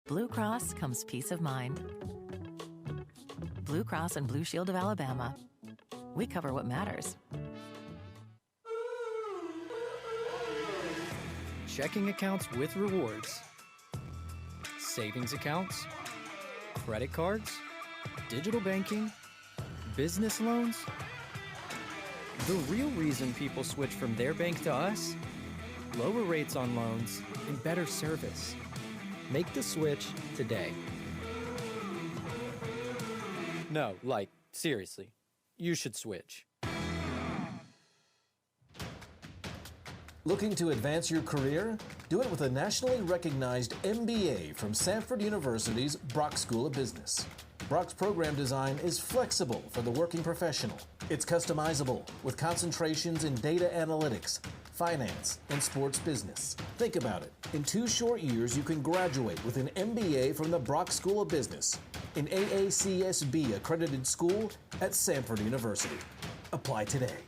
Blue Cross comes peace of mind. Blue Cross and Blue Shield of Alabama. We cover what matters. Checking accounts with rewards. Savings accounts. Credit cards. Digital banking. Business loans. The real reason people switch from their bank to us? Lower rates on loans and better service. Make the switch today. No, like, seriously, you should switch. Looking to advance your career? Do it with a nationally recognized MBA from Samford University's Brock School of Business. Brock's program design is flexible for the working professional. It's customizable with concentrations in data analytics, finance, and sports business. Think about it. In 2 short years, you can graduate with an MBA from the Brock School of Business, an AACSB accredited school at Samford University. Apply today.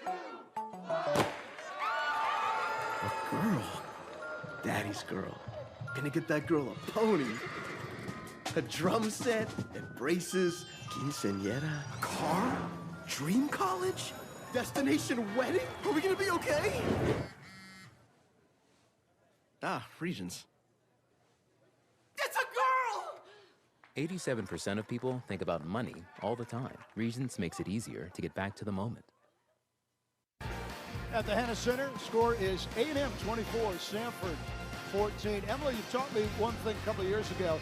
A girl. Daddy's girl. Gonna get that girl a pony. A drum set, and braces, quinceañera, car, dream college, destination wedding? Are we gonna be okay? Regions. It's a girl! 87% of people think about money all the time. Regions makes it easier to get back to the moment. At the Hannah Center, score is A&M 24, Samford 14. Emily, you taught me one thing a couple of years ago.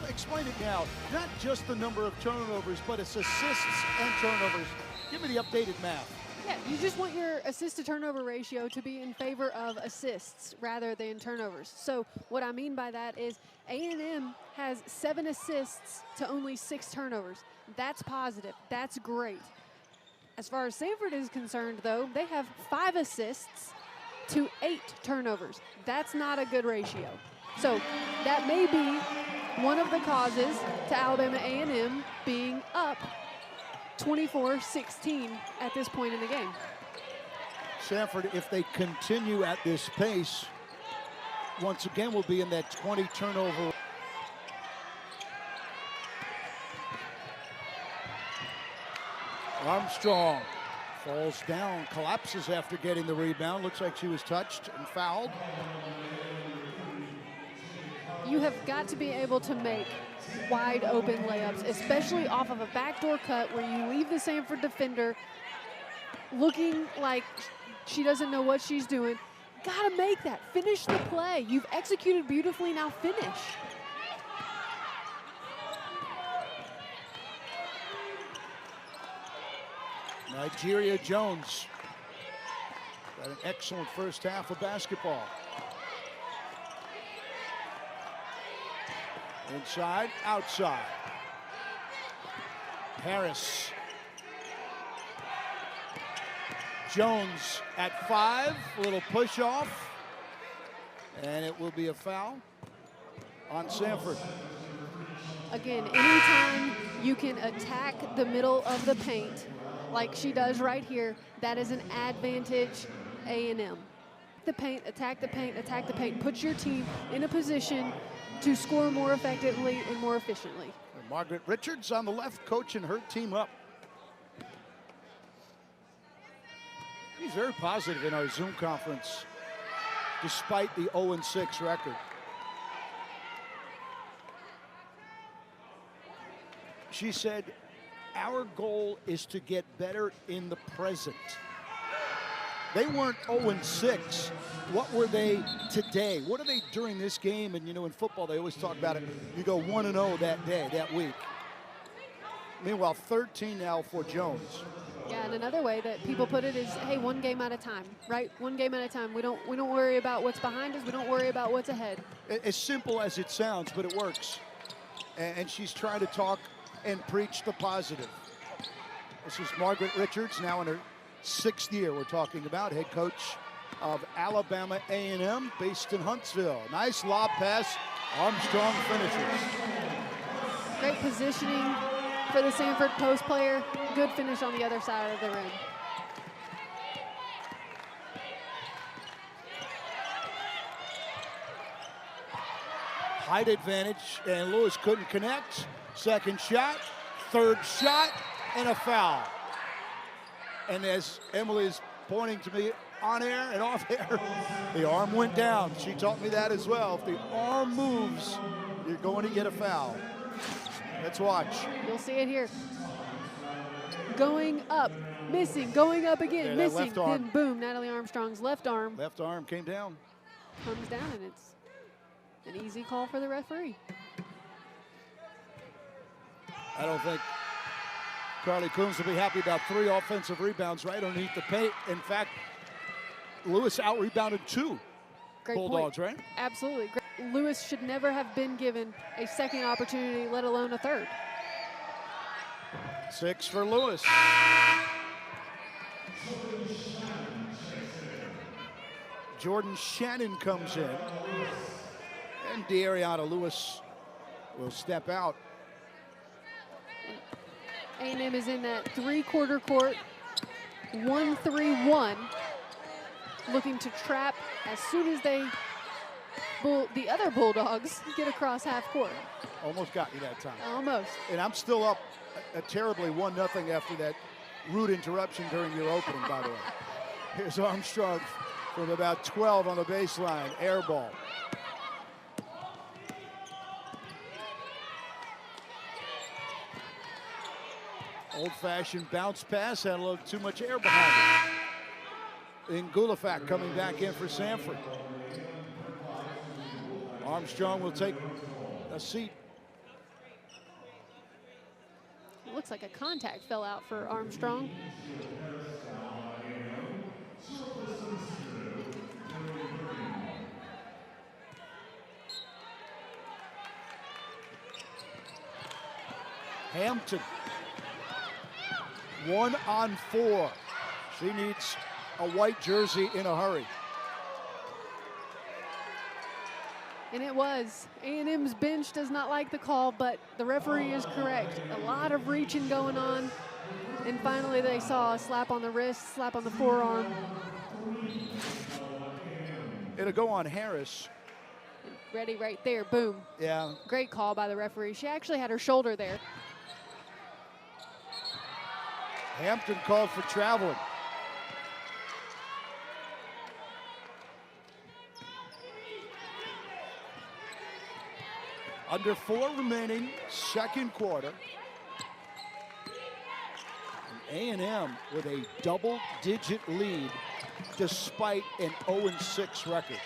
Explain it now. Not just the number of turnovers, but it's assists and turnovers. Give me the updated math. Yeah, you just want your assist to turnover ratio to be in favor of assists rather than turnovers. So what I mean by that is A&M has 7 assists to only 6 turnovers. That's positive. That's great. As far as Samford is concerned, though, they have 5 assists to 8 turnovers. That's not a good ratio. So that may be one of the causes to Alabama A&M being up 24-16 at this point in the game. Samford, if they continue at this pace, once again will be in that 20 turnover. Armstrong falls down, collapses after getting the rebound. Looks like she was touched and fouled. You have got to be able to make wide open layups, especially off of a backdoor cut where you leave the Samford defender looking like she doesn't know what she's doing. Gotta make that. Finish the play. You've executed beautifully, now finish. Nigeria Jones got an excellent first half of basketball. Inside, outside. Harris. Jones at 5, a little push off, and it will be a foul on Samford. Again, anytime you can attack the middle of the paint, like she does right here, that is an advantage A&M. The paint, attack the paint, attack the paint. Put your team in a position to score more effectively and more efficiently. And Margaret Richards on the left coaching her team up. He's very positive in our Zoom conference, despite the 0-6 record. She said, our goal is to get better in the present. They weren't 0-6. What were they today? What are they during this game? And, you know, in football, they always talk about it. You go 1-0 that day, that week. Meanwhile, 13 now for Jones. Yeah, and another way that people put it is, hey, one game at a time, right? One game at a time. We don't worry about what's behind us. We don't worry about what's ahead. As simple as it sounds, but it works. And she's trying to talk and preach the positive. This is Margaret Richards, now in her 6th year we're talking about, head coach of Alabama A&M, based in Huntsville. Nice lob pass. Armstrong finishes. Great positioning for the Samford post player. Good finish on the other side of the rim. Height advantage, and Lewis couldn't connect. Second shot, third shot, and a foul. And as Emily is pointing to me on air and off air, the arm went down. She taught me that as well. If the arm moves, you're going to get a foul. Let's watch. You'll see it here. Going up, missing, going up again, Yeah, missing. Then boom, Natalie Armstrong's left arm came down. comes down, and it's an easy call for the referee. I don't think Carly Coombs will be happy about 3 offensive rebounds right underneath the paint. In fact, Lewis out-rebounded 2 Great Bulldogs, point. right? Absolutely. Lewis should never have been given a second opportunity, let alone a third. 6 for Lewis. Jordan Shannon comes in. And De'Ariana Lewis will step out. A&M is in that 3-quarter court, 1-3-1, looking to trap as soon as the other Bulldogs get across half court. Almost got you that time. Almost. And I'm still up a terribly 1-0 after that rude interruption during your opening, by the way. Here's Armstrong from about 12 on the baseline, air ball. Old-fashioned bounce pass, had a little too much air behind it. And Gulafak coming back in for Samford. Armstrong will take a seat. It looks like a contact fell out for Armstrong. Hampton, 1-on-4. She needs a white jersey in a hurry. And it was. A&M's bench does not like the call, but the referee is correct. A lot of reaching going on. And finally they saw a slap on the wrist, slap on the forearm. It'll go on Harris. Ready right there, boom. Yeah. Great call by the referee. She actually had her shoulder there. Hampton called for traveling. Under 4 remaining, second quarter. And A&M with a double-digit lead despite an 0-6 record.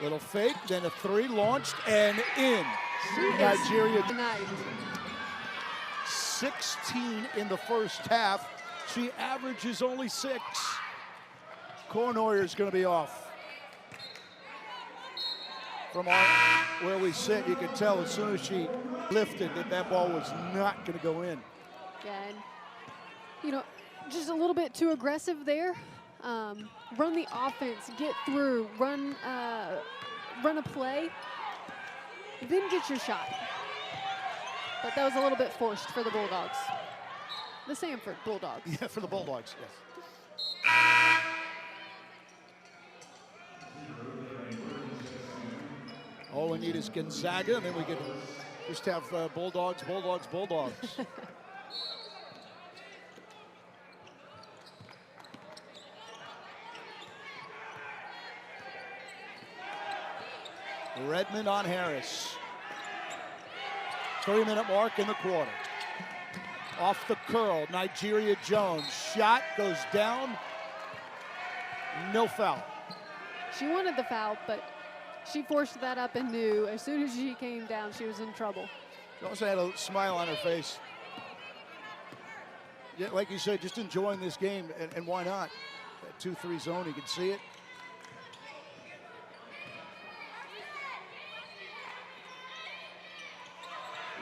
Little fake, then a 3 launched and in. Nigeria. Tonight. 16 in the first half. She averages only 6. Kornoyer's going to be off. From where we sit, you can tell as soon as she lifted that ball was not going to go in. Yeah, and, you know, just a little bit too aggressive there. Run the offense, get through, run a play, then get your shot. But that was a little bit forced for the Bulldogs. The Samford Bulldogs. Yeah, for the Bulldogs, yes. All we need is Gonzaga, and then we can just have Bulldogs, Bulldogs, Bulldogs. Redmond on Harris. 3-minute mark in the quarter. Off the curl, Nigeria Jones. Shot goes down. No foul. She wanted the foul, but she forced that up and knew as soon as she came down, she was in trouble. She also had a smile on her face. Yeah, like you said, just enjoying this game, and why not? That 2-3 zone, you can see it.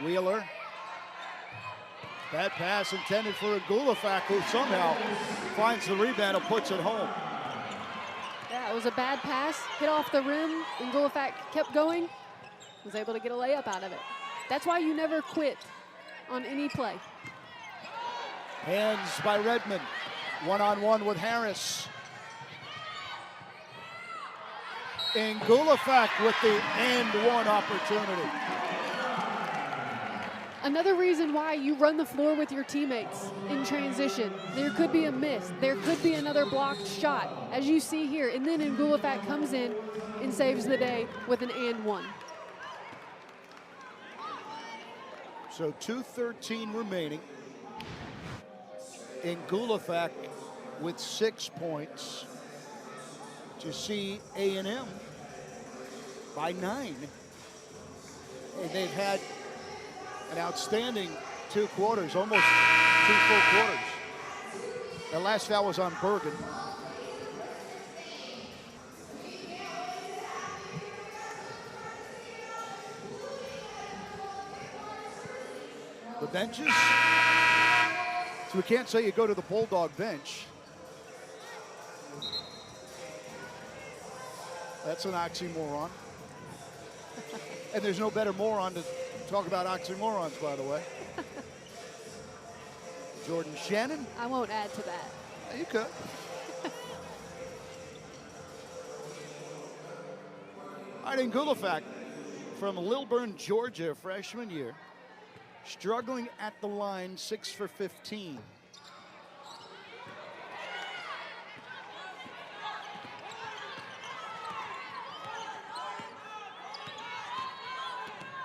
Wheeler. That pass intended for Gulafak, who somehow finds the rebound and puts it home. Yeah, it was a bad pass, hit off the rim, and Gulafak kept going, was able to get a layup out of it. That's why you never quit on any play. Hands by Redmond. 1-on-1 with Harris. Ngulafak with the and one opportunity. Another reason why you run the floor with your teammates in transition. There could be a miss. There could be another blocked shot, as you see here. And then Ngulafak comes in and saves the day with an and one. So 2:13 remaining. Ngulafak with 6 points to see A&M by 9. And they've had an outstanding 2 quarters, almost 2 full quarters. The last foul was on Bergen. The benches. So we can't say you go to the Bulldog bench. That's an oxymoron. And there's no better moron to talk about oxymorons, by the way. Jordan Shannon. I won't add to that. You could. All right, Ngulafak from Lilburn, Georgia, freshman year. Struggling at the line, 6 for 15.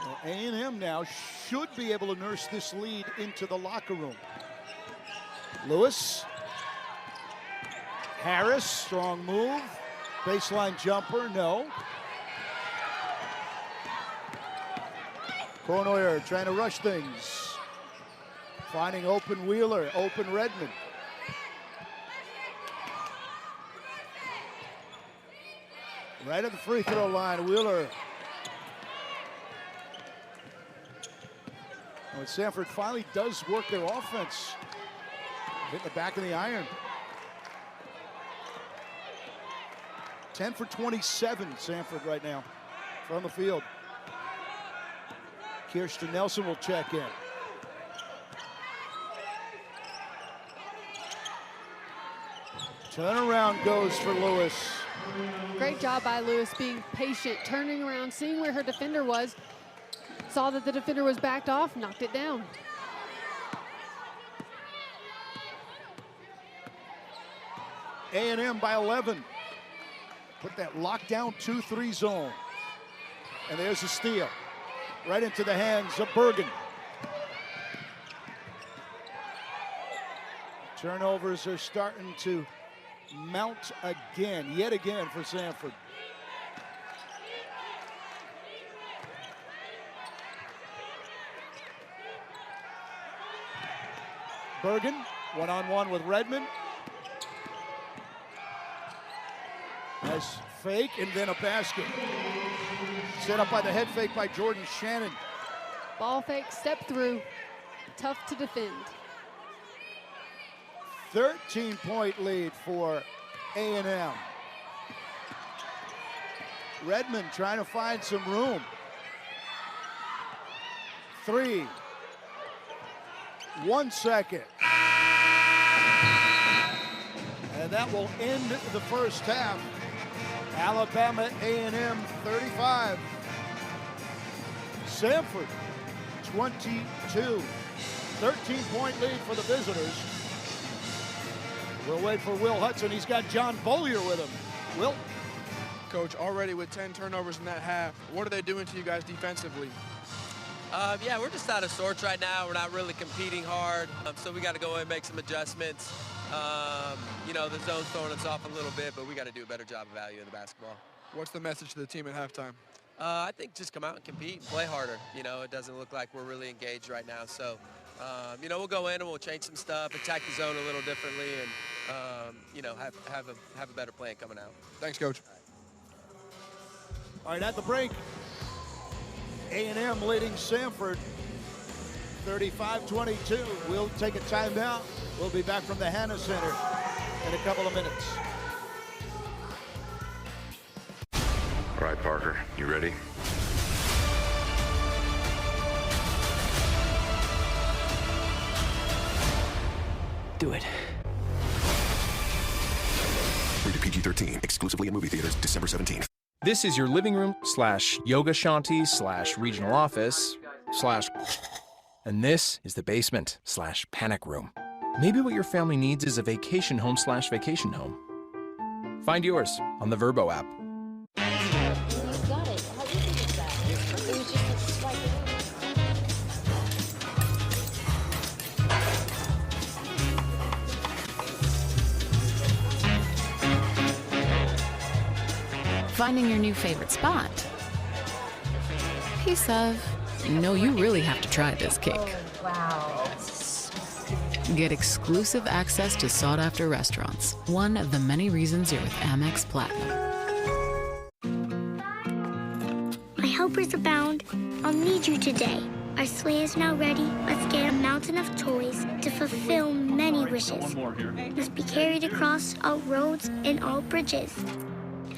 Well, A&M now should be able to nurse this lead into the locker room. Lewis. Harris, strong move. Baseline jumper, no. Cournoyer trying to rush things. Finding open Wheeler, open Redmond. Right at the free throw line, Wheeler. When Samford finally does work their offense, hit the back of the iron. 10 for 27, Samford right now from the field. Kirsten Nelson will check in. Turnaround goes for Lewis. Great job by Lewis, being patient, turning around, seeing where her defender was. Saw that the defender was backed off, knocked it down. A&M by 11. Put that lockdown 2-3 zone. And there's a steal. Right into the hands of Bergen. Turnovers are starting to mount again, yet again for Samford. Bergen, one-on-one with Redmond. Nice fake and then a basket. Set up by the head fake by Jordan Shannon. Ball fake, step through, tough to defend. 13-point lead for A&M. Redmond trying to find some room. 3. 1 second. And that will end the first half. Alabama A&M 35. Samford 22. 13-point lead for the visitors. We'll wait for Will Hudson. He's got John Bollier with him. Will? Coach, already with 10 turnovers in that half, what are they doing to you guys defensively? Yeah, we're just out of sorts right now. We're not really competing hard, so we got to go in and make some adjustments. You know, the zone's throwing us off a little bit, but we got to do a better job of valuing the basketball. What's the message to the team at halftime? I think just come out and compete and play harder. You know, it doesn't look like we're really engaged right now. So, you know, we'll go in and we'll change some stuff, attack the zone a little differently, and, you know, have a better plan coming out. Thanks, Coach. All right, at the break, A&M leading Samford 35-22. We'll take a timeout. We'll be back from the Hanna Center in a couple of minutes. All right, Parker, you ready? Do it. Rated PG-13, exclusively in movie theaters, December 17th. This is your living room / yoga shanty / regional office / and this is the basement / panic room. Maybe what your family needs is a vacation home / vacation home. Find yours on the Vrbo app. You got it. How easy was that? It was just a swipe Finding your new favorite spot. Piece of, no, you really have to try this cake. Oh, wow. Get exclusive access to sought-after restaurants. One of the many reasons you're with Amex Platinum. My helpers abound. I'll need you today. Our sleigh is now ready. Let's get a mountain of toys to fulfill many wishes. Must be carried across all roads and all bridges.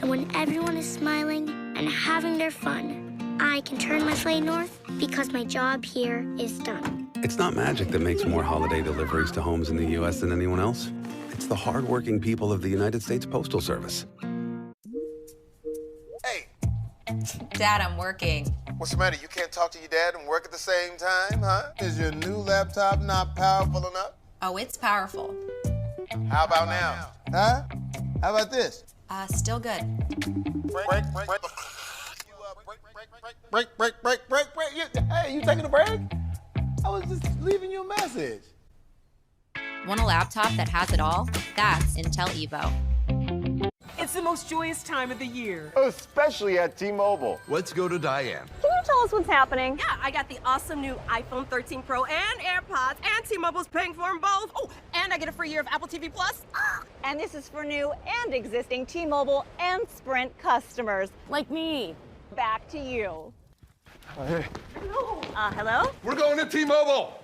And when everyone is smiling and having their fun, I can turn my sleigh north because my job here is done. It's not magic that makes more holiday deliveries to homes in the U.S. than anyone else. It's the hardworking people of the United States Postal Service. Hey. Dad, I'm working. What's the matter? You can't talk to your dad and work at the same time, huh? Is your new laptop not powerful enough? Oh, it's powerful. How about now? Huh? How about this? Still good. Break. Hey, you taking a break? I was just leaving you a message. Want a laptop that has it all? That's Intel Evo. It's the most joyous time of the year. Especially at T-Mobile. Let's go to Diane. Can you tell us what's happening? Yeah, I got the awesome new iPhone 13 Pro and AirPods, and T-Mobile's paying for them both. Oh, and I get a free year of Apple TV Plus. And this is for new and existing T-Mobile and Sprint customers, like me. Back to you. Hey. Hello? We're going to T-Mobile.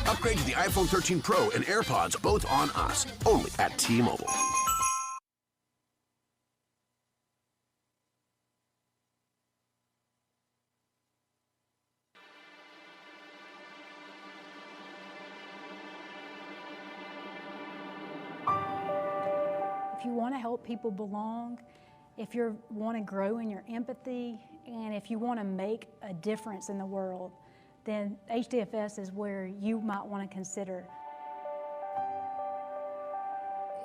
Upgrade to the iPhone 13 Pro and AirPods, both on us. Only at T-Mobile. If you want to help people belong, if you want to grow in your empathy, and if you want to make a difference in the world, then HDFS is where you might want to consider.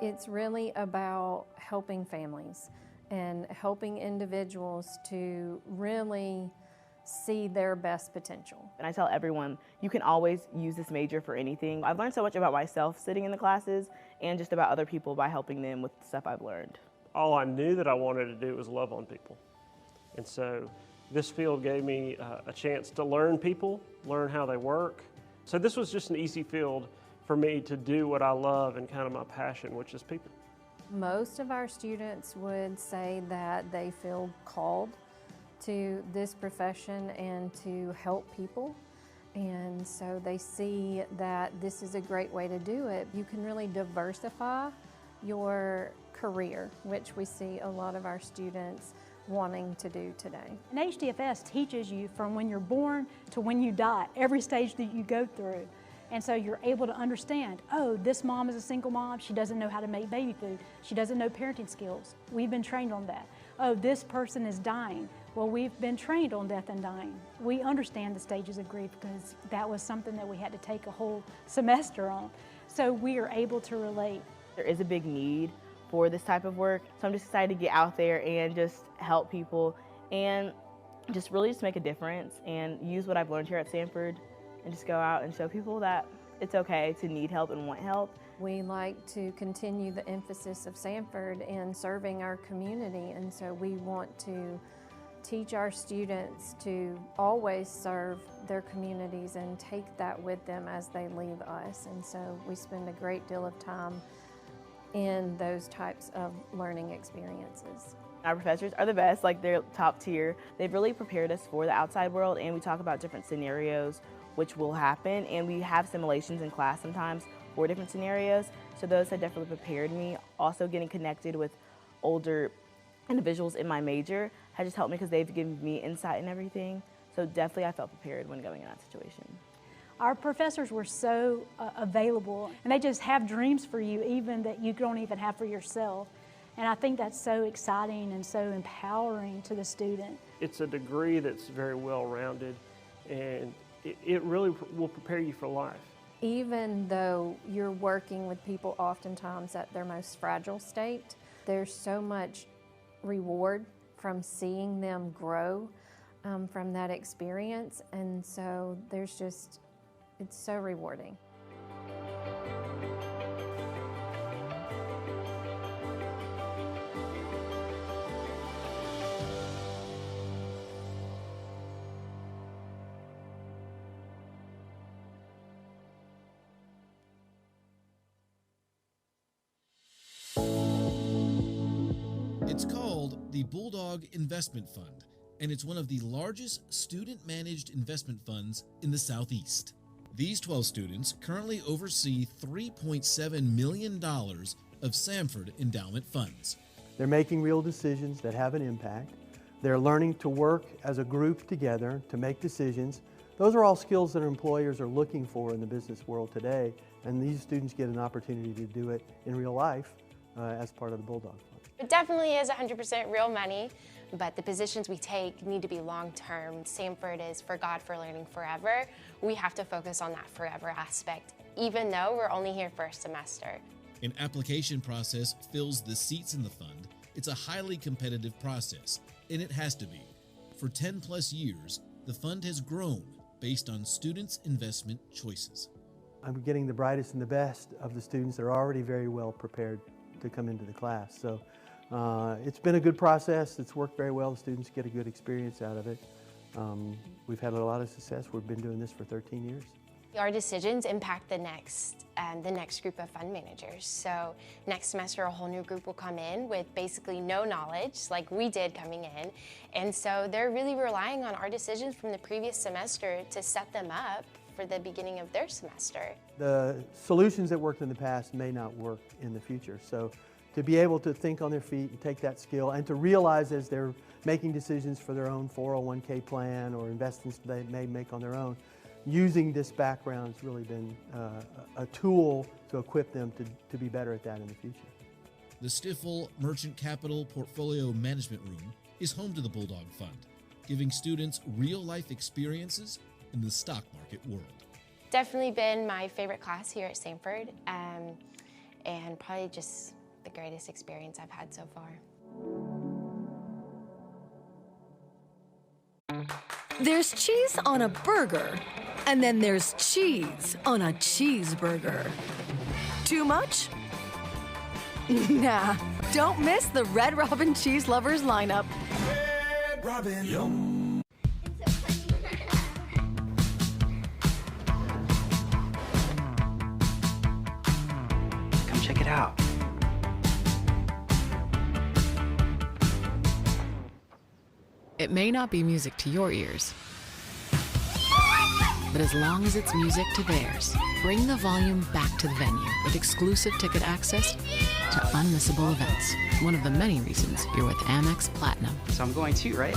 It's really about helping families and helping individuals to really see their best potential. And I tell everyone, you can always use this major for anything. I've learned so much about myself sitting in the classes and just about other people by helping them with the stuff I've learned. All I knew that I wanted to do was love on people. And so this field gave me a chance to learn people, learn how they work. So this was just an easy field for me to do what I love and kind of my passion, which is people. Most of our students would say that they feel called to this profession and to help people. And so they see that this is a great way to do it. You can really diversify your career, which we see a lot of our students wanting to do today. And HDFS teaches you from when you're born to when you die, every stage that you go through. And so you're able to understand, oh, this mom is a single mom, she doesn't know how to make baby food, she doesn't know parenting skills. We've been trained on that. Oh, this person is dying. Well, we've been trained on death and dying. We understand the stages of grief because that was something that we had to take a whole semester on. So we are able to relate. There is a big need for this type of work, so I'm just excited to get out there and just help people and just really just make a difference and use what I've learned here at Samford and just go out and show people that it's okay to need help and want help. We like to continue the emphasis of Samford in serving our community, and so we want to teach our students to always serve their communities and take that with them as they leave us. And so we spend a great deal of time in those types of learning experiences. Our professors are the best, like they're top tier. They've really prepared us for the outside world, and we talk about different scenarios which will happen, and we have simulations in class sometimes for different scenarios, so those have definitely prepared me. Also getting connected with older individuals in my major has just helped me because they've given me insight and everything, so definitely I felt prepared when going in that situation. Our professors were so available, and they just have dreams for you even that you don't even have for yourself. And I think that's so exciting and so empowering to the student. It's a degree that's very well-rounded, and it really will prepare you for life. Even though you're working with people oftentimes at their most fragile state, there's so much reward from seeing them grow from that experience, and so it's so rewarding. It's called the Bulldog Investment Fund, and it's one of the largest student-managed investment funds in the Southeast. These 12 students currently oversee $3.7 million of Samford endowment funds. They're making real decisions that have an impact. They're learning to work as a group together to make decisions. Those are all skills that employers are looking for in the business world today, and these students get an opportunity to do it in real life as part of the Bulldog Fund. It definitely is 100% real money, but the positions we take need to be long-term. Samford is for God, for learning forever. We have to focus on that forever aspect, even though we're only here for a semester. An application process fills the seats in the fund. It's a highly competitive process, and it has to be. For 10 plus years, the fund has grown based on students' investment choices. I'm getting the brightest and the best of the students that are already very well prepared to come into the class. So it's been a good process. It's worked very well. The students get a good experience out of it. We've had a lot of success. We've been doing this for 13 years. Our decisions impact the next group of fund managers. So next semester, a whole new group will come in with basically no knowledge, like we did coming in. And so they're really relying on our decisions from the previous semester to set them up for the beginning of their semester. The solutions that worked in the past may not work in the future. So to be able to think on their feet and take that skill and to realize as they're making decisions for their own 401k plan or investments they may make on their own, using this background has really been a tool to equip them to be better at that in the future. The Stifel Merchant Capital Portfolio Management Room is home to the Bulldog Fund, giving students real-life experiences in the stock market world. Definitely been my favorite class here at Samford, and probably just the greatest experience I've had so far. There's cheese on a burger, and then there's cheese on a cheeseburger. Too much? Nah, don't miss the Red Robin Cheese Lovers lineup. Red Robin. Yum. Come check it out. It may not be music to your ears, but as long as it's music to theirs, bring the volume back to the venue with exclusive ticket access to unmissable events. One of the many reasons you're with Amex Platinum. So I'm going too, right?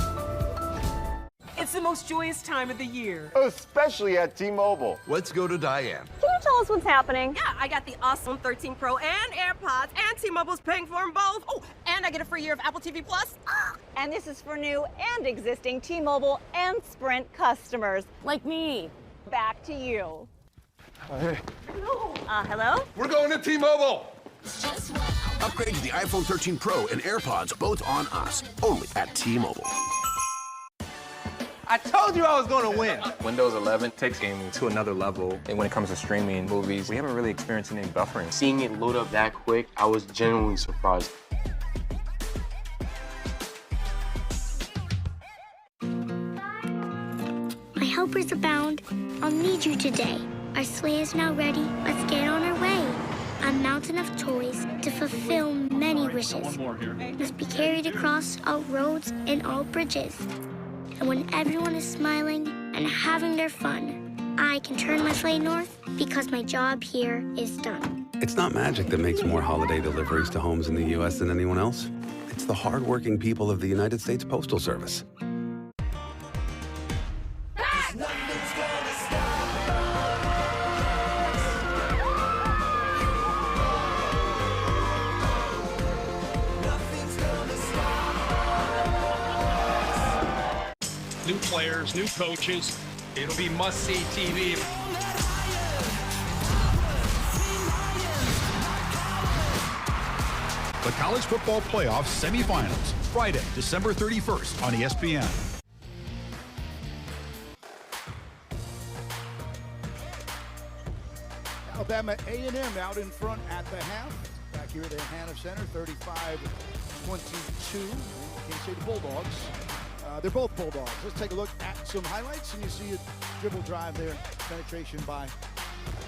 It's the most joyous time of the year. Especially at T-Mobile. Let's go to Diane. Can you tell us what's happening? Yeah, I got the awesome 13 Pro and AirPods, and T-Mobile's paying for them both. Oh, and I get a free year of Apple TV Plus. And this is for new and existing T-Mobile and Sprint customers. Like me. Back to you. Hey. Hello? We're going to T-Mobile. Upgrade to the iPhone 13 Pro and AirPods, both on us. Only at T-Mobile. I told you I was going to win. Windows 11 takes gaming to another level. And when it comes to streaming movies, we haven't really experienced any buffering. Seeing it load up that quick, I was genuinely surprised. My helpers abound. I'll need you today. Our sleigh is now ready. Let's get on our way. A mountain of toys to fulfill many wishes must be carried across all roads and all bridges. And when everyone is smiling and having their fun, I can turn my sleigh north because my job here is done. It's not magic that makes more holiday deliveries to homes in the U.S. than anyone else. It's the hardworking people of the United States Postal Service. new players, new coaches. It'll be must-see TV. The College Football Playoff Semifinals, Friday, December 31st on ESPN. Alabama A&M out in front at the half. Back here at the Hannah Center, 35-22. Can't say the Bulldogs. They're both Bulldogs. Let's take a look at some highlights, and you see a dribble drive there, penetration by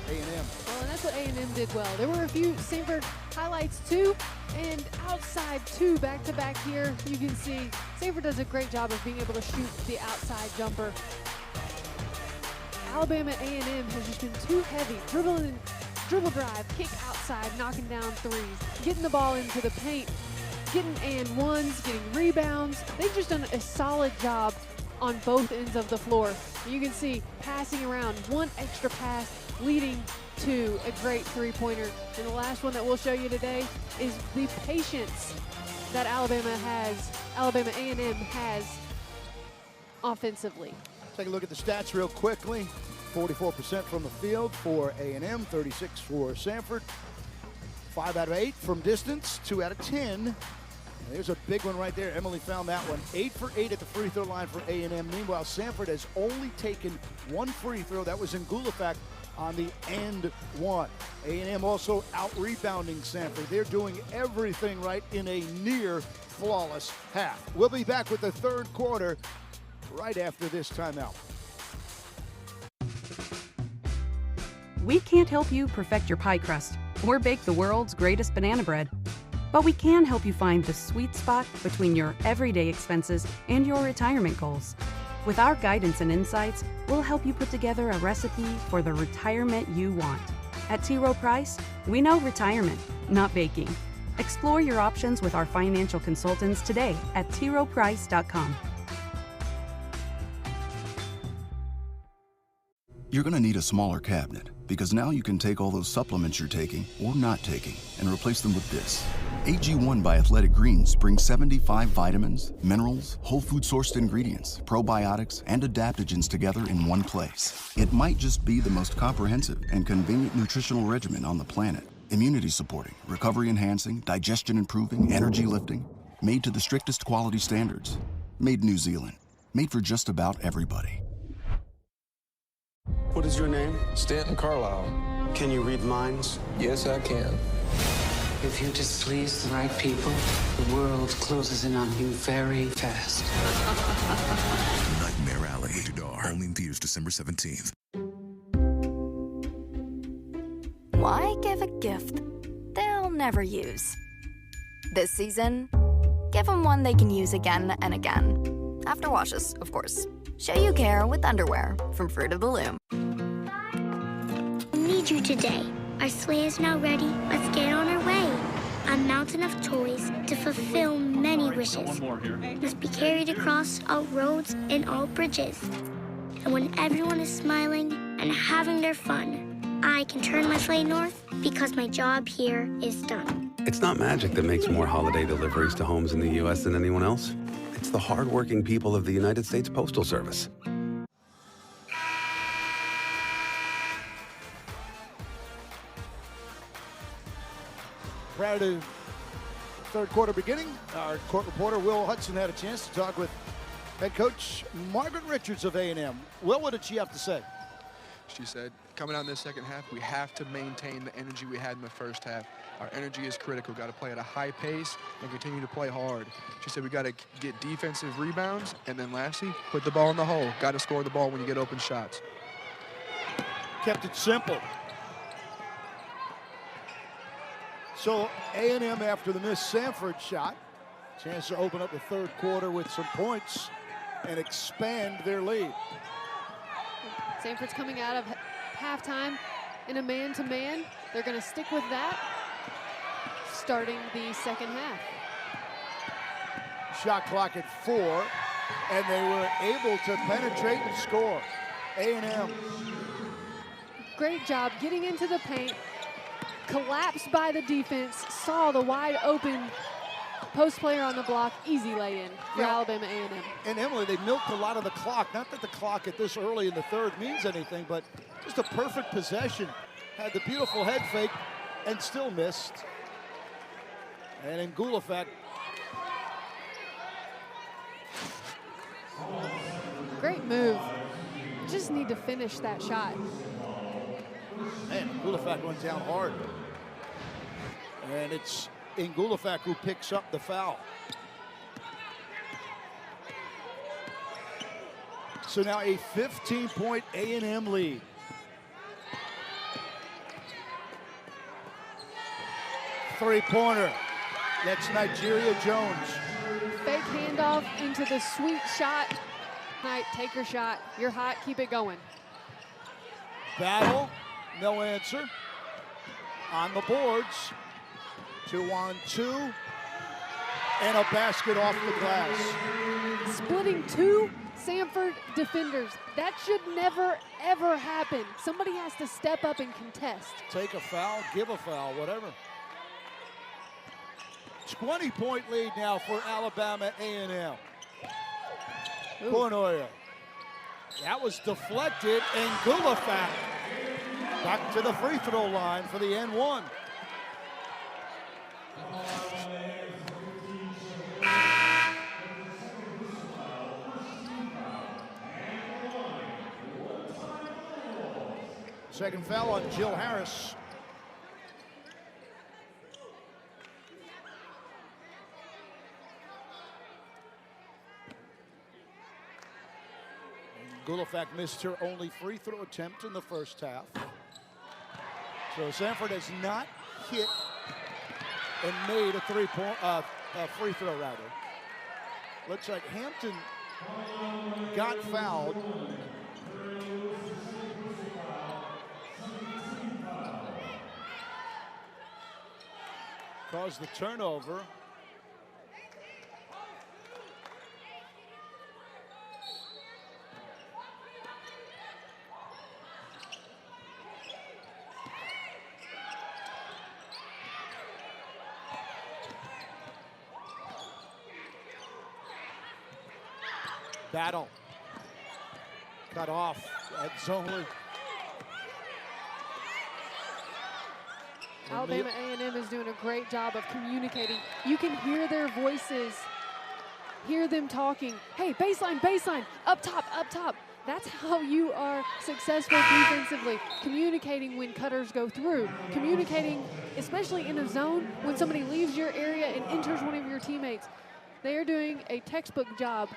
A&M. Well, and that's what A&M did well. There were a few Samford highlights too, and outside two back-to-back here. You can see Samford does a great job of being able to shoot the outside jumper. Alabama A&M has just been too heavy, dribble drive, kick outside, knocking down threes, getting the ball into the paint, getting and ones, getting rebounds. They've just done a solid job on both ends of the floor. You can see passing around, one extra pass leading to a great three-pointer. And the last one that we'll show you today is the patience that Alabama A&M has offensively. Take a look at the stats real quickly. 44% from the field for A&M, 36 for Samford. 5 out of 8 from distance, 2 out of 10. There's a big one right there. Emily found that one. 8 for 8 at the free throw line for A&M. Meanwhile, Samford has only taken one free throw. That was in Gulafak on the end one. A&M also out-rebounding Samford. They're doing everything right in a near flawless half. We'll be back with the third quarter right after this timeout. We can't help you perfect your pie crust or bake the world's greatest banana bread, but we can help you find the sweet spot between your everyday expenses and your retirement goals. With our guidance and insights, we'll help you put together a recipe for the retirement you want. At T. Rowe Price, we know retirement, not baking. Explore your options with our financial consultants today at troweprice.com. You're going to need a smaller cabinet because now you can take all those supplements you're taking or not taking and replace them with this. AG1 by Athletic Greens brings 75 vitamins, minerals, whole food sourced ingredients, probiotics, and adaptogens together in one place. It might just be the most comprehensive and convenient nutritional regimen on the planet. Immunity supporting, recovery enhancing, digestion improving, energy lifting. Made to the strictest quality standards. Made New Zealand. Made for just about everybody. What is your name? Stanton Carlisle. Can you read minds? Yes, I can. If you displease the right people, the world closes in on you very fast. Nightmare Alley. Rated R. Only in theaters December 17th. Why give a gift they'll never use? This season, give them one they can use again and again. After washes, of course. Show you care with underwear from Fruit of the Loom. I need you today. Our sleigh is now ready. Let's get on our way. A mountain of toys to fulfill many wishes must be carried across all roads and all bridges. And when everyone is smiling and having their fun, I can turn my sleigh north because my job here is done. It's not magic that makes more holiday deliveries to homes in the U.S. than anyone else. It's the hardworking people of the United States Postal Service. Prior to third quarter beginning, our court reporter Will Hudson had a chance to talk with head coach Margaret Richards of A&M. Will, what did she have to say? She said, coming out in the second half, we have to maintain the energy we had in the first half. Our energy is critical. Got to play at a high pace and continue to play hard. She said we got to get defensive rebounds, and then lastly, put the ball in the hole. Got to score the ball when you get open shots. Kept it simple. So A&M, after the missed Samford shot, chance to open up the third quarter with some points and expand their lead. Samford's coming out of halftime in a man-to-man. They're going to stick with that starting the second half. Shot clock at 4, and they were able to penetrate and score. A&M. Great job getting into the paint, collapsed by the defense, saw the wide open Post player on the block, easy lay-in for Alabama A&M. And Emily, they milked a lot of the clock. Not that the clock at this early in the third means anything, but just a perfect possession. Had the beautiful head fake and still missed. And in Gulafak. Great move. Just need to finish that shot. Man, Gulafak went down hard. And it's Ngulafak who picks up the foul. So now a 15-point A&M lead. Three-pointer. That's Nigeria Jones. Fake handoff into the sweet shot. Knight, take your shot. You're hot, keep it going. Battle, no answer. On the boards. 2-on-2. And a basket off the glass. Splitting two Samford defenders. That should never, ever happen. Somebody has to step up and contest. Take a foul, give a foul, whatever. 20-point lead now for Alabama A&M. Cornoyer. That was deflected, and Gulafak back to the free throw line for the N1. Second foul on Jill Harris. Gulafak missed her only free throw attempt in the first half. So Samford has not hit and made a free throw rather. Looks like Hampton got fouled. Caused the turnover. Battle. Cut off. That's only. Alabama A&M is doing a great job of communicating. You can hear their voices, hear them talking. Hey, baseline, baseline, up top, up top. That's how you are successful defensively. Communicating when cutters go through. Communicating, especially in a zone, when somebody leaves your area and enters one of your teammates. They are doing a textbook job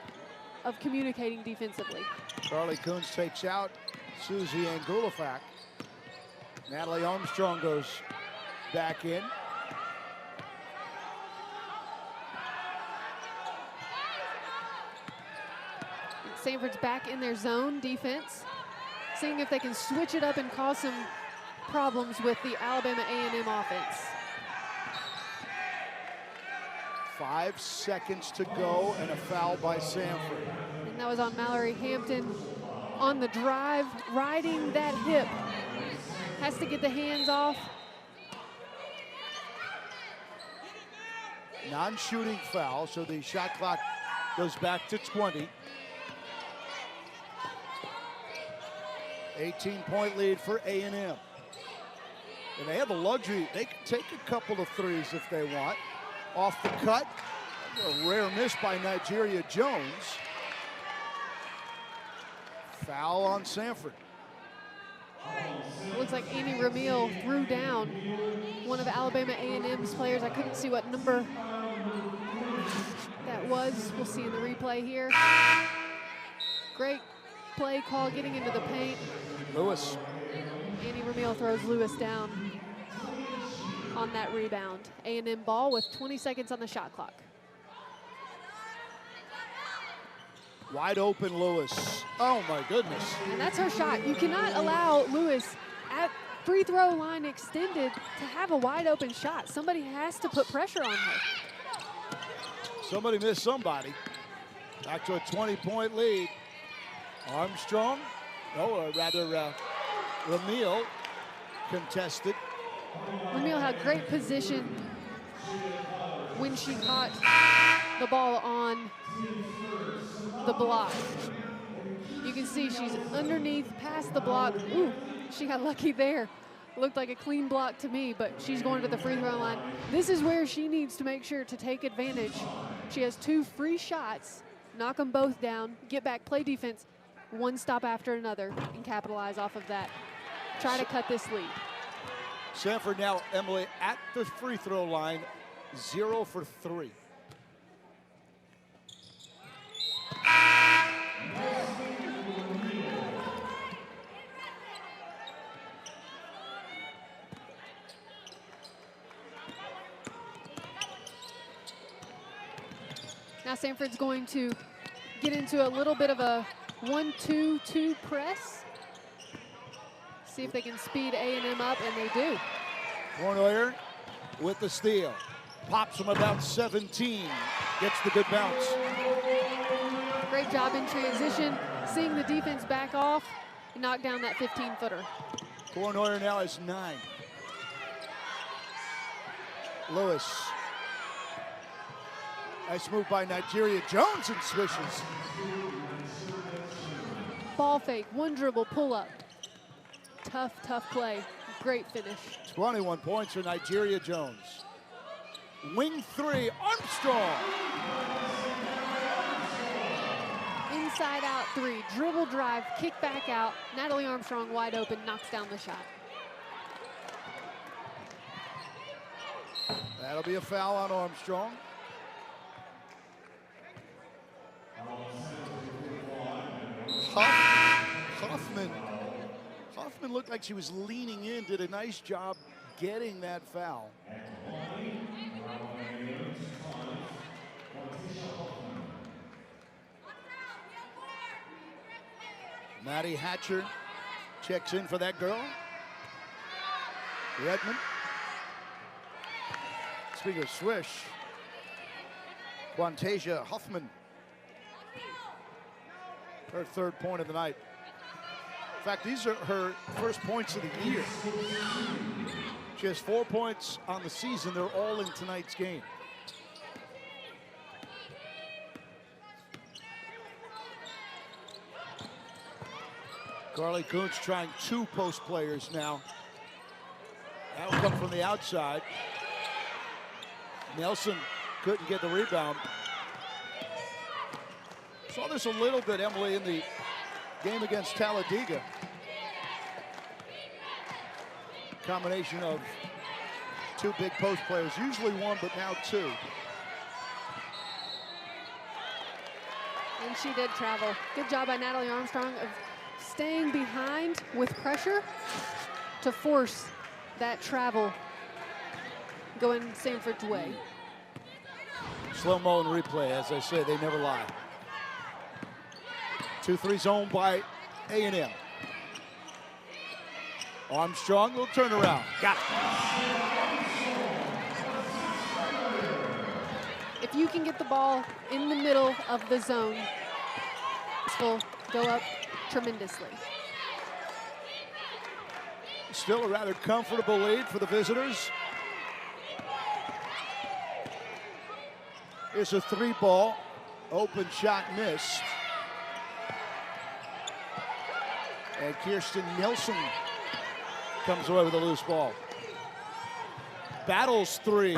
of communicating defensively. Charlie Coons takes out Susie Ngulafak. Natalie Armstrong goes back in. Samford's back in their zone defense, seeing if they can switch it up and cause some problems with the Alabama A&M offense. 5 seconds to go and a foul by Samford. And that was on Mallory Hampton on the drive, riding that hip. Has to get the hands off. Non-shooting foul, so the shot clock goes back to 20. 18-point lead for A&M. And they have the luxury, they can take a couple of threes if they want. Off the cut, a rare miss by Nigeria Jones. Foul on Samford. It looks like Annie Ramil threw down one of Alabama A&M's players. I couldn't see what number that was. We'll see in the replay here. Great play call getting into the paint. Lewis. Annie Ramil throws Lewis down on that rebound. A&M ball with 20 seconds on the shot clock. Wide open Lewis. Oh my goodness. And that's her shot. You cannot allow Lewis at free throw line extended to have a wide open shot. Somebody has to put pressure on her. Somebody missed somebody. Back to a 20-point lead. Armstrong, or rather Ramil contested. Ramil had great position when she caught the ball on the block. You can see she's underneath, past the block. Ooh, she got lucky there. Looked like a clean block to me, but she's going to the free throw line. This is where she needs to make sure to take advantage. She has 2 free shots, knock them both down, get back, play defense, one stop after another, and capitalize off of that. Try to cut this lead. Samford now, Emily, at the free throw line, 0 for 3. Now Samford's going to get into a little bit of a 1-2-2 press. See if they can speed A&M up, and they do. Kornoyer with the steal. Pops from about 17. Gets the good bounce. Great job in transition, seeing the defense back off and knock down that 15-footer. Kornoyer now has 9. Lewis. Nice move by Nigeria Jones and swishes. Ball fake, one dribble, pull up. Tough, tough play. Great finish. 21 points for Nigeria Jones. Wing 3, Armstrong. Inside out 3, dribble drive, kick back out. Natalie Armstrong wide open, knocks down the shot. That'll be a foul on Armstrong. Hoffman looked like she was leaning in, did a nice job getting that foul. Maddie Hatcher checks in for that girl. Redmond. Speaking of swish, Quantasia Huffman. Her 3rd point of the night. In fact, these are her first points of the year. She has 4 points on the season. They're all in tonight's game. Carly Kuntz trying 2 post players now. That will come from the outside. Nelson couldn't get the rebound. Saw this a little bit, Emily, in the game against Talladega. Combination of 2 big post players, usually 1, but now 2. And she did travel. Good job by Natalie Armstrong of staying behind with pressure to force that travel going Samford's way. Slow-mo and replay, as I say, they never lie. 2-3 zone by A&M. Armstrong will turn around. Got it. If you can get the ball in the middle of the zone, this will go up tremendously. Still a rather comfortable lead for the visitors. It's a 3 ball. Open shot missed. And Kirsten Nielsen comes away with a loose ball. Battles 3.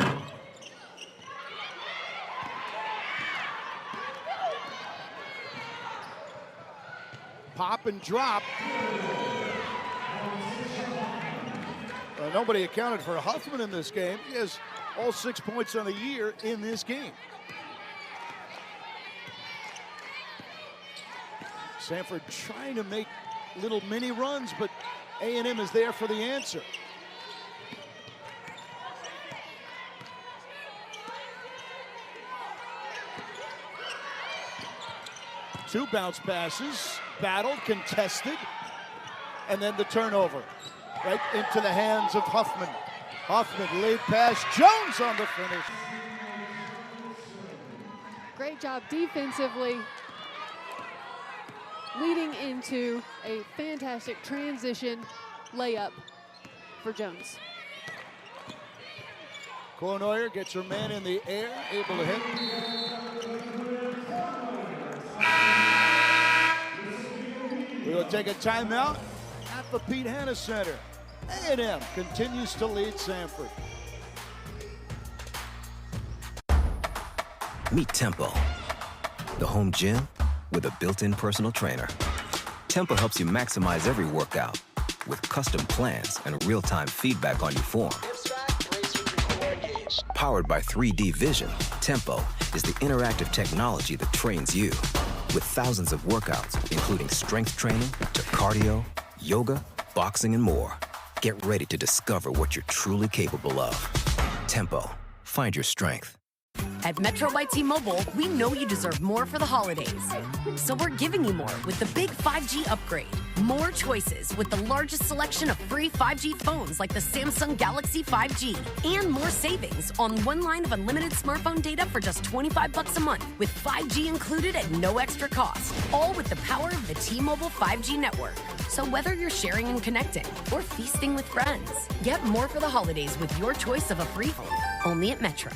Pop and drop. Nobody accounted for Huffman in this game. He has all 6 points on the year in this game. Samford trying to make little mini runs, but A&M is there for the answer. Two bounce passes, battled, contested, and then the turnover. Right into the hands of Huffman. Huffman lead pass, Jones on the finish. Great job defensively, leading into a fantastic transition layup for Jones. Kornoyer gets her man in the air, able to hit. We will take a timeout at the Pete Hanna Center. A&M continues to lead Samford. Meet Tempo, the home gym with a built-in personal trainer. Tempo helps you maximize every workout with custom plans and real-time feedback on your form. Powered by 3D Vision, Tempo is the interactive technology that trains you. With thousands of workouts, including strength training to cardio, yoga, boxing, and more. Get ready to discover what you're truly capable of. Tempo. Find your strength. At Metro by T-Mobile, we know you deserve more for the holidays. So we're giving you more with the big 5G upgrade. More choices with the largest selection of free 5G phones like the Samsung Galaxy 5G. And more savings on one line of unlimited smartphone data for just $25 a month with 5G included at no extra cost. All with the power of the T-Mobile 5G network. So whether you're sharing and connecting or feasting with friends, get more for the holidays with your choice of a free phone. Only at Metro.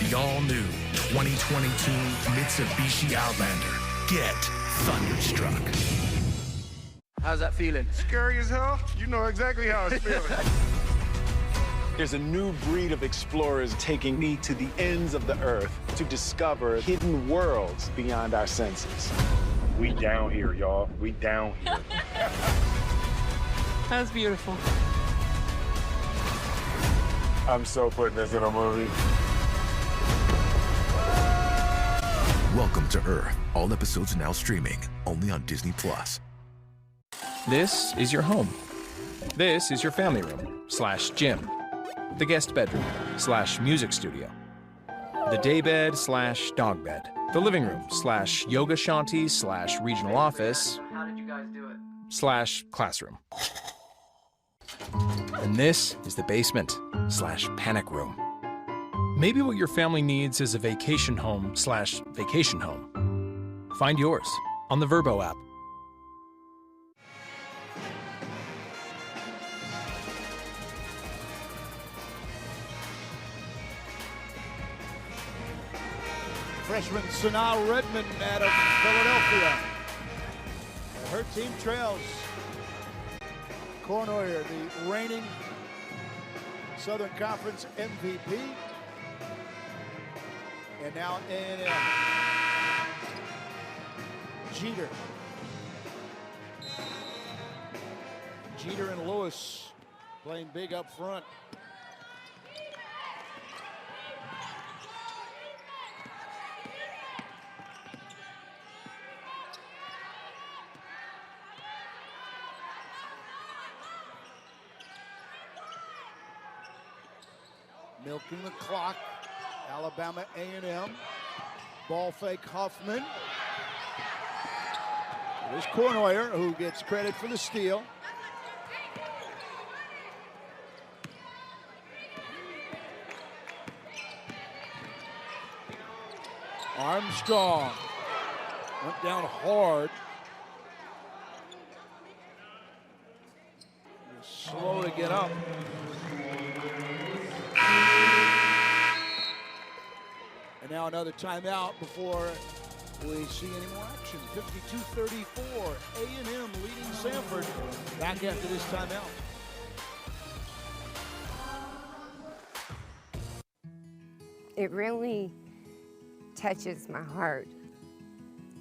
The all-new 2022 Mitsubishi Outlander. Get thunderstruck. How's that feeling? Scary as hell? You know exactly how it's feeling. There's a new breed of explorers taking me to the ends of the earth to discover hidden worlds beyond our senses. We down here, y'all. We down here. That was beautiful. I'm so putting this in a movie. Welcome to Earth. All episodes now streaming only on Disney+. This is your home. This is your family room / gym. The guest bedroom / music studio. The daybed / dog bed. The living room / yoga shanty / regional office. How did you guys do it? / classroom. And this is the basement / panic room. Maybe what your family needs is a vacation home / vacation home. Find yours on the Vrbo app. Freshman Sanaa Redmond out of Philadelphia. Her team trails Kornoyer, the reigning Southern Conference MVP. And now A&M. Jeter and Lewis playing big up front. Milking the clock. Alabama A&M. Ball fake Huffman. There's Kornoyer, who gets credit for the steal. Armstrong went down hard. Slow to get up. And now another timeout before we see any more action. 52-34, A&M leading Samford. Back after this timeout. It really touches my heart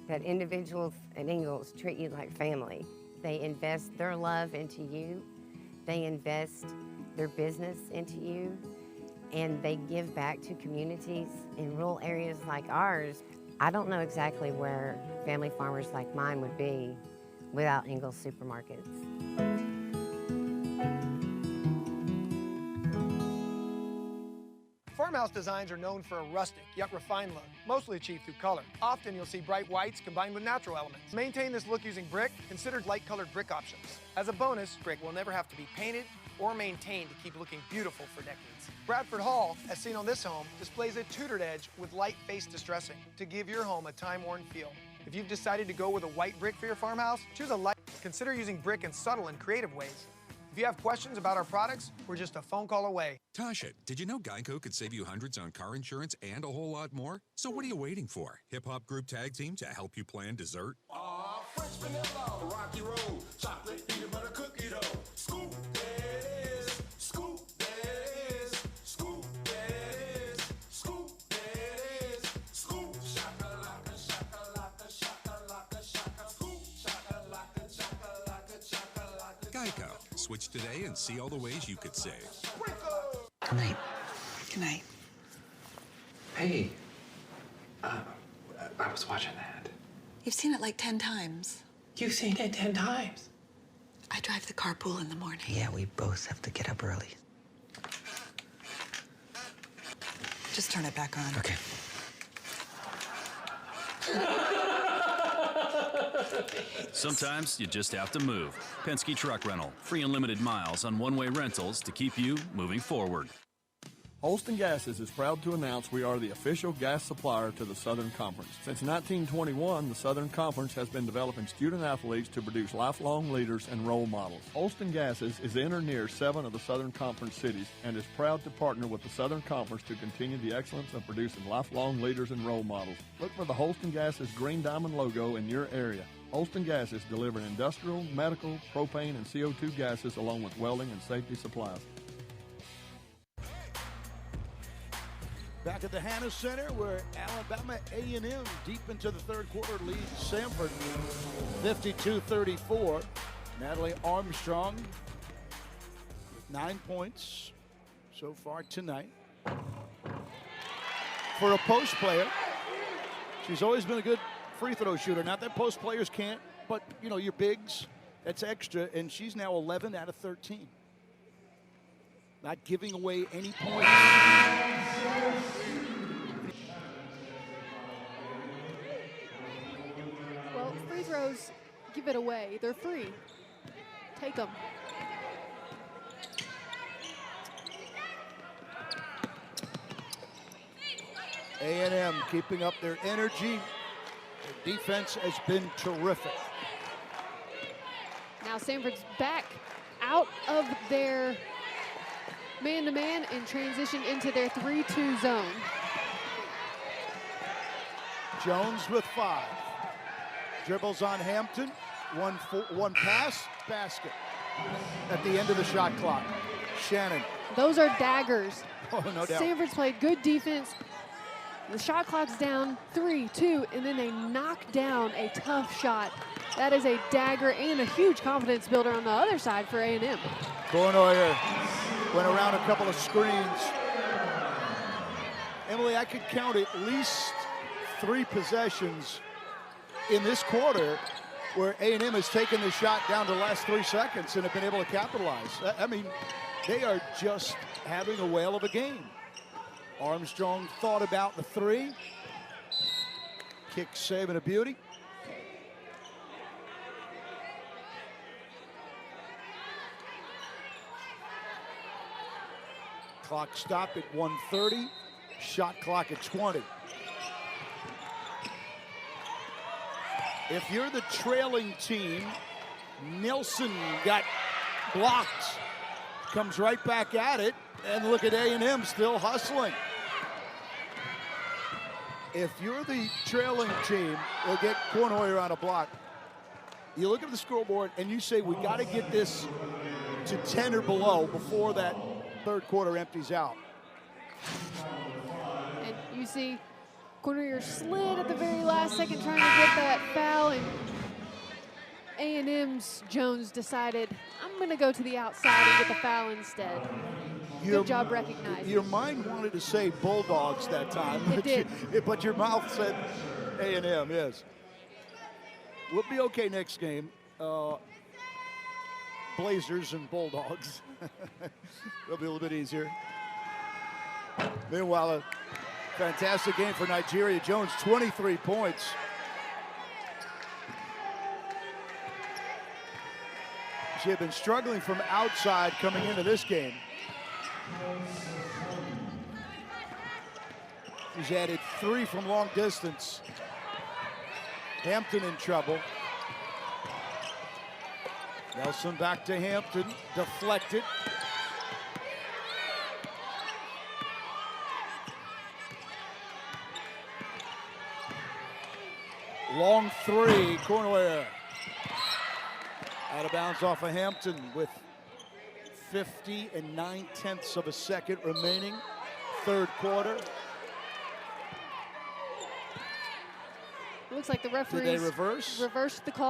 that individuals at Ingalls treat you like family. They invest their love into you. They invest their business into you. And they give back to communities in rural areas like ours. I don't know exactly where family farmers like mine would be without Ingalls supermarkets. Farmhouse designs are known for a rustic, yet refined look, mostly achieved through color. Often you'll see bright whites combined with natural elements. To maintain this look using brick, consider light-colored brick options. As a bonus, brick will never have to be painted or maintained to keep looking beautiful for decades. Bradford Hall, as seen on this home, displays a tutored edge with light face distressing to give your home a time-worn feel. If you've decided to go with a white brick for your farmhouse, choose a light. Consider using brick in subtle and creative ways. If you have questions about our products, we're just a phone call away. Tasha, did you know Geico could save you hundreds on car insurance and a whole lot more? So what are you waiting for? Hip Hop Group Tag Team to help you plan dessert? French vanilla, rocky road, chocolate peanut butter cookie dough. Scoop this, scoop this, scoop this, scoop this, scoop shakalaka, shakalaka, shakalaka, shaka, scoop shakalaka, shakalaka, shakalaka. Geico. Switch today and see all the ways you could save. Good night. Good night. Hey, I was watching that. You've seen it like 10 times. You've seen it 10 times? I drive the carpool in the morning. Yeah, we both have to get up early. Just turn it back on. Okay. Sometimes you just have to move. Penske Truck Rental. Free unlimited miles on one-way rentals to keep you moving forward. Holston Gases is proud to announce we are the official gas supplier to the Southern Conference. Since 1921, the Southern Conference has been developing student athletes to produce lifelong leaders and role models. Holston Gases is in or near 7 of the Southern Conference cities and is proud to partner with the Southern Conference to continue the excellence of producing lifelong leaders and role models. Look for the Holston Gases green diamond logo in your area. Holston Gases delivering industrial, medical, propane, and CO2 gases along with welding and safety supplies. Back at the Hannah Center, where Alabama A&M deep into the third quarter leads Samford 52-34. Natalie Armstrong with 9 points so far tonight. For a post player, she's always been a good free throw shooter. Not that post players can't, but you know, your bigs, that's extra, and she's now 11 out of 13. Not giving away any points. Well, free throws, give it away. They're free. Take them. A&M keeping up their energy. Their defense has been terrific. Now Samford's back out of their man-to-man and transition into their 3-2 zone. Jones with 5. Dribbles on Hampton. One pass, basket. At the end of the shot clock. Shannon. Those are daggers. Oh, no doubt. Samford's played good defense. The shot clock's down, 3-2, and then they knock down a tough shot. That is a dagger and a huge confidence builder on the other side for A&M. Kornheuser went around a couple of screens. Emily, I could count at least 3 possessions in this quarter where A&M has taken the shot down to the last 3 seconds and have been able to capitalize. I mean, they are just having a whale of a game. Armstrong thought about the 3. Kick, save, and a beauty. Clock stopped at 1:30. Shot clock at 20. If you're the trailing team, Nelson got blocked. Comes right back at it. And look at A&M still hustling. If you're the trailing team, we'll get Kornheuser on a block. You look at the scoreboard and you say, we got to get this to 10 or below before that third quarter empties out. And you see Kornheuser slid at the very last second trying to get that foul, and A&M's Jones decided, I'm going to go to the outside and get the foul instead. Good job recognizing. Your mind wanted to say Bulldogs that time. It did. But your mouth said A&M, yes. We'll be okay next game. Blazers and Bulldogs. It'll be a little bit easier. Meanwhile, a fantastic game for Nigeria. Jones, 23 points. She had been struggling from outside coming into this game. She's added 3 from long distance. Hampton in trouble. Nelson back to Hampton, deflected. Long 3, Cornware. Out of bounds off of Hampton with 50 9/10 of a second remaining. Third quarter. Looks like the referees Did they reverse? Reversed the call.